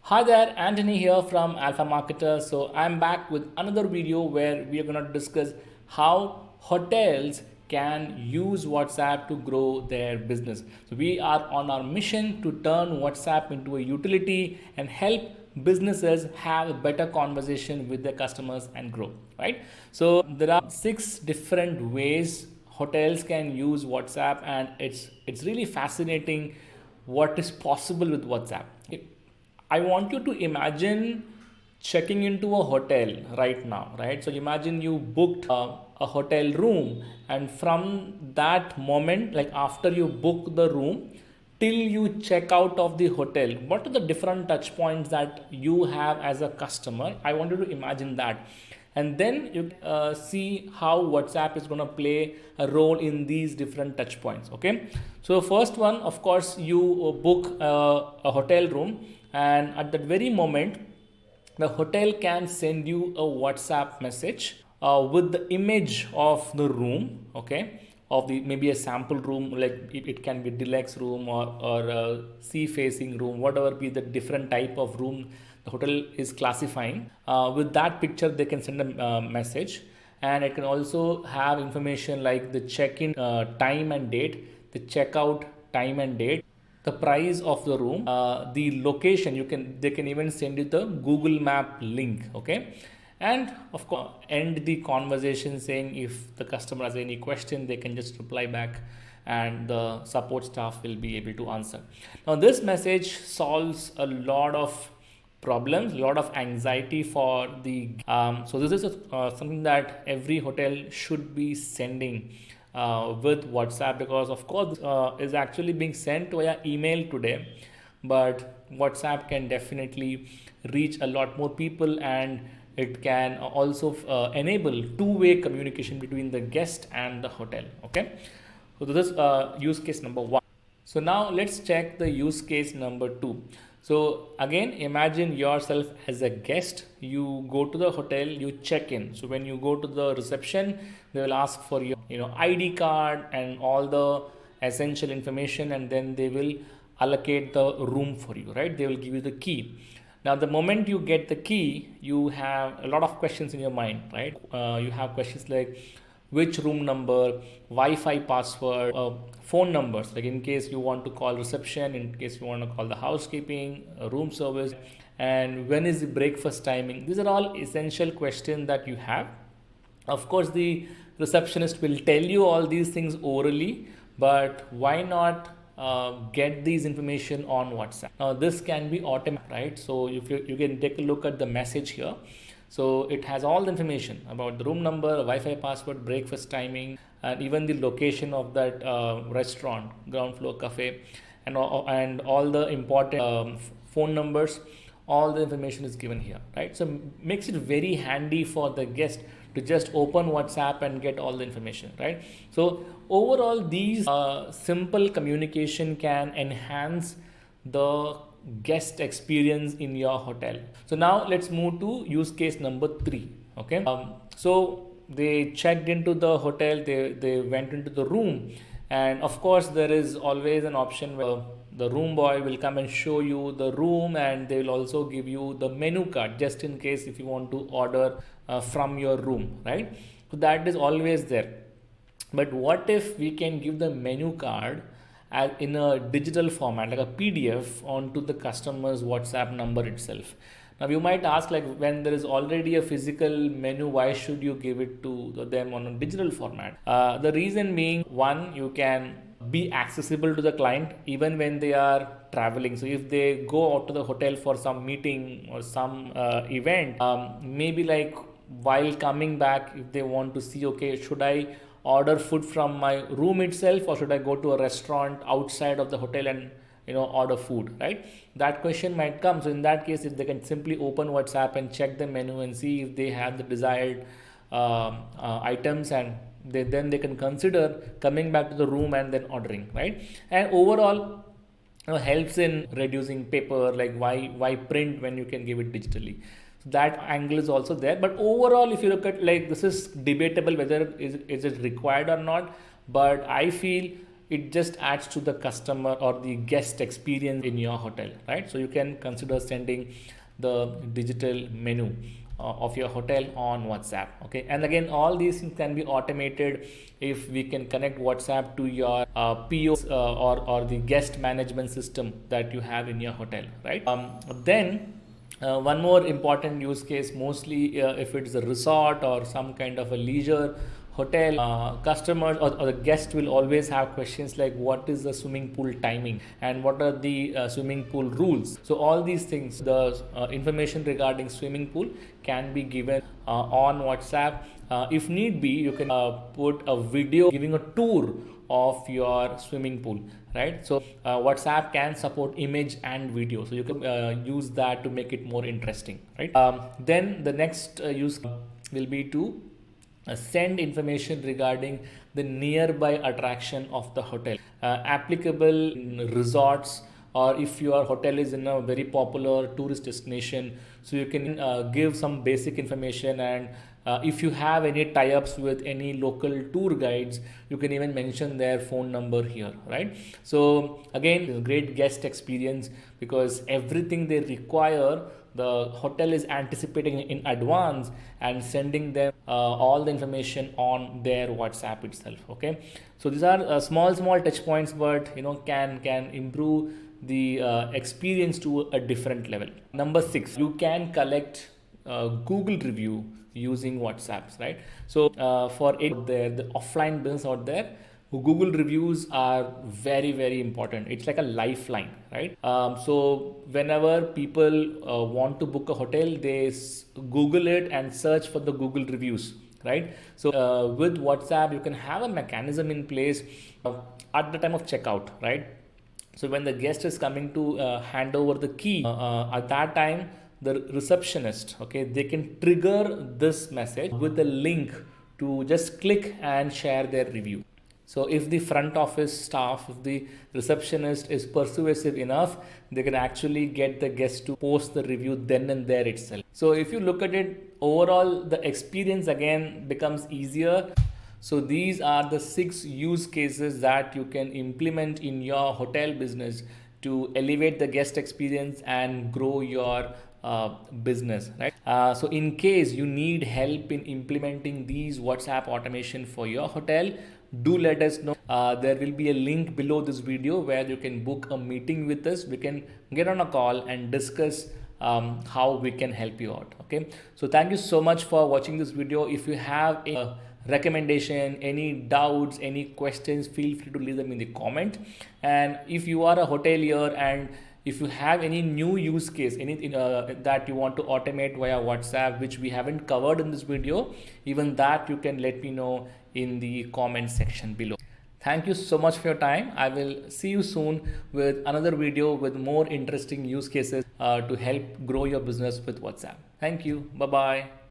Hi there, Anthony here from Alpha Marketer. So I'm back with another video where we are going to discuss how hotels can use WhatsApp to grow their business. So we are on our mission to turn WhatsApp into a utility and help businesses have a better conversation with their customers and grow, right? So there are 6 different ways hotels can use WhatsApp, and it's really fascinating what is possible with WhatsApp. I want you to imagine checking into a hotel right now, right? So imagine you booked a hotel room, and from that moment, like after you book the room till you check out of the hotel, what are the different touch points that you have as a customer? I want you to imagine that, and then you see how WhatsApp is going to play a role in these different touch points. Okay, so first one, of course, you book a hotel room, and at that very moment the hotel can send you a WhatsApp message with the image of the room, okay, of the maybe a sample room, like it can be deluxe room or a sea facing room, whatever be the different type of room the hotel is classifying. With that picture they can send a message, and it can also have information like the check-in time and date, the checkout time and date, the price of the room, the location. They can even send you the Google Map link, okay, and of course end the conversation saying if the customer has any question they can just reply back, and the support staff will be able to answer. Now this message solves a lot of problems, a lot of anxiety for the so this is something that every hotel should be sending with WhatsApp, because of course is actually being sent via email today, but WhatsApp can definitely reach a lot more people, and it can also enable two-way communication between the guest and the hotel. Okay, so this is use case number one. So now let's check the use case number two. So again, imagine yourself as a guest. You go to the hotel, you check in. So when you go to the reception, they will ask for your ID card and all the essential information, and then they will allocate the room for you, right? They will give you the key. Now the moment you get the key, you have a lot of questions in your mind, right? You have questions like which room number, Wi-Fi password, phone numbers, like in case you want to call reception, in case you want to call the housekeeping, room service, and when is the breakfast timing. These are all essential questions that you have. Of course the receptionist will tell you all these things orally, but why not get these information on WhatsApp? Now this can be automatic, right? So if you can take a look at the message here. So it has all the information about the room number, Wi-Fi password, breakfast timing, and even the location of that restaurant, ground floor cafe, and all the important phone numbers. All the information is given here, right? So makes it very handy for the guest to just open WhatsApp and get all the information, right? So overall, these simple communication can enhance the guest experience in your hotel. So now let's move to use case number three. Okay, so they checked into the hotel, they went into the room, and of course there is always an option where the room boy will come and show you the room, and they will also give you the menu card just in case if you want to order from your room, right? So that is always there. But what if we can give the menu card in a digital format, like a PDF, onto the customer's WhatsApp number itself? Now you might ask, like, when there is already a physical menu, why should you give it to them on a digital format? The reason being, one, you can be accessible to the client even when they are traveling. So if they go out to the hotel for some meeting or some event, maybe like while coming back, if they want to see, okay, should I order food from my room itself, or should I go to a restaurant outside of the hotel and order food, right? That question might come. So in that case, if they can simply open WhatsApp and check the menu and see if they have the desired items, and then they can consider coming back to the room and then ordering, right? And overall, helps in reducing paper. Like why print when you can give it digitally? So that angle is also there. But overall, if you look at, like, this is debatable whether is it required or not, but I feel it just adds to the customer or the guest experience in your hotel, right? So you can consider sending the digital menu of your hotel on WhatsApp. Okay, and again, all these things can be automated if we can connect WhatsApp to your POs or the guest management system that you have in your hotel, right? Then one more important use case, mostly if it's a resort or some kind of a leisure hotel, customers or the guest will always have questions like what is the swimming pool timing and what are the swimming pool rules. So all these things, the information regarding swimming pool can be given on WhatsApp. If need be, you can put a video giving a tour of your swimming pool, right? So WhatsApp can support image and video, so you can use that to make it more interesting, right? Then the next use will be to send information regarding the nearby attraction of the hotel, applicable in resorts, or if your hotel is in a very popular tourist destination, so you can give some basic information. And if you have any tie-ups with any local tour guides, you can even mention their phone number here, right? So again, great guest experience, because everything they require, the hotel is anticipating in advance and sending them all the information on their WhatsApp itself. Okay, so these are small touch points, but can improve the experience to a different level. Number 6, you can collect Google review using WhatsApps, right? So for it there, the offline business out there, Google reviews are very important. It's like a lifeline, right? So whenever people want to book a hotel, they Google it and search for the Google reviews, right? So with WhatsApp, you can have a mechanism in place at the time of checkout, right? So when the guest is coming to hand over the key, at that time, the receptionist, okay, they can trigger this message with the link to just click and share their review. So if the front office staff, if the receptionist is persuasive enough, they can actually get the guest to post the review then and there itself. So if you look at it overall, the experience again becomes easier. So these are the 6 use cases that you can implement in your hotel business to elevate the guest experience and grow your business, right? So in case you need help in implementing these WhatsApp automation for your hotel, do let us know. There will be a link below this video where you can book a meeting with us. We can get on a call and discuss how we can help you out. Okay, so thank you so much for watching this video. If you have a recommendation, any doubts, any questions, feel free to leave them in the comment. And if you are a hotelier and if you have any new use case, anything that you want to automate via WhatsApp, which we haven't covered in this video, even that you can let me know in the comment section below. Thank you so much for your time. I will see you soon with another video with more interesting use cases to help grow your business with WhatsApp. Thank you. Bye-bye.